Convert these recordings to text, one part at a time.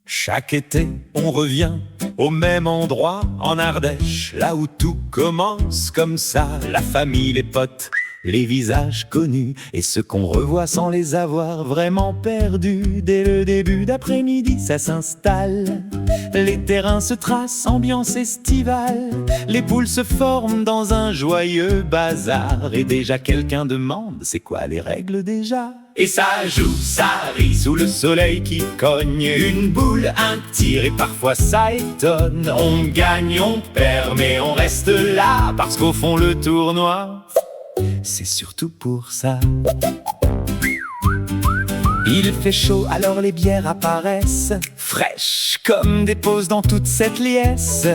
Chaque été, on revient au même endroit en Ardèche, là où tout commence comme ça, la famille, les potes, les visages connus et ceux qu'on revoit sans les avoir vraiment perdus. Dès le début d'après-midi, ça s'installe, les terrains se tracent, ambiance estivale, les poules se forment dans un joyeux bazar. Et déjà quelqu'un demande, c'est quoi les règles déjà? Et ça joue, ça rit sous le soleil qui cogne, une boule, un tir et parfois ça étonne. On gagne, on perd, mais on reste là, parce qu'au fond le tournoi, c'est surtout pour ça. Il fait chaud, alors les bières apparaissent, fraîches comme des pauses dans toute cette liesse.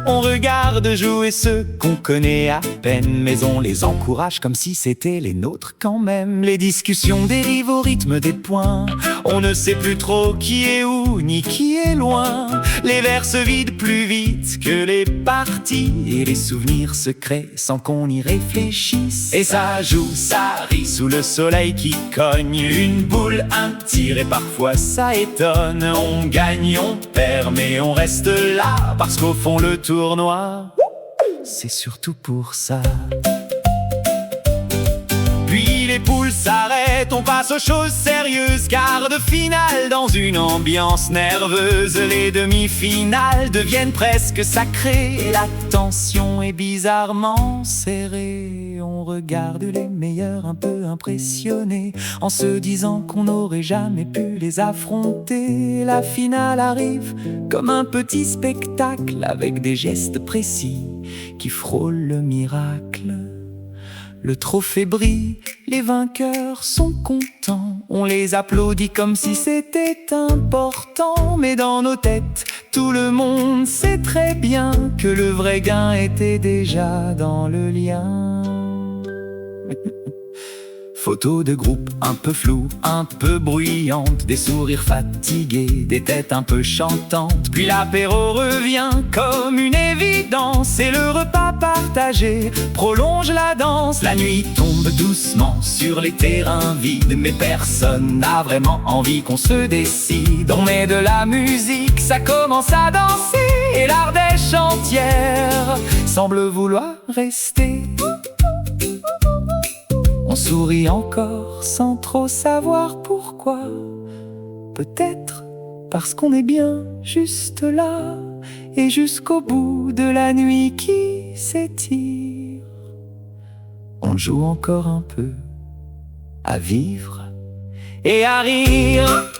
On regarde jouer ceux qu'on connaît à peine, mais on les encourage comme si c'était les nôtres quand même. Les discussions dérivent au rythme des points, on ne sait plus trop qui est où, ni qui est loin. Les verres se vident plus vite que les parties, et les souvenirs se créent sans qu'on y réfléchisse. Et ça joue, ça rit sous le soleil qui cogne, une boule, un tir et parfois ça étonne. On gagne, on perd, mais on reste là, parce qu'au fond le tournoi, c'est surtout pour ça. Puis les poules s'arrêtent, on passe aux choses sérieuses, quart de finale dans une ambiance nerveuse. Les demi-finales deviennent presque sacrées, et la tension est bizarrement serrée. On regarde les meilleurs un peu impressionnés, en se disant qu'on n'aurait jamais pu les affronter. La finale arrive comme un petit spectacle, avec des gestes précis qui frôlent le miracle. Le trophée brille, les vainqueurs sont contents, on les applaudit comme si c'était important. Mais dans nos têtes, tout le monde sait très bien que le vrai gain était déjà dans le lien. Photos de groupe un peu floues, un peu bruyantes, des sourires fatigués, des têtes un peu chantantes. Puis l'apéro revient comme une évidence, et le repas partagé prolonge la danse. La nuit tombe doucement sur les terrains vides, mais personne n'a vraiment envie qu'on se décide. On met de la musique, ça commence à danser, et l'Ardèche entière semble vouloir rester. On sourit encore sans trop savoir pourquoi. Peut-être parce qu'on est bien juste là, et jusqu'au bout de la nuit qui s'étire, on joue encore un peu à vivre et à rire.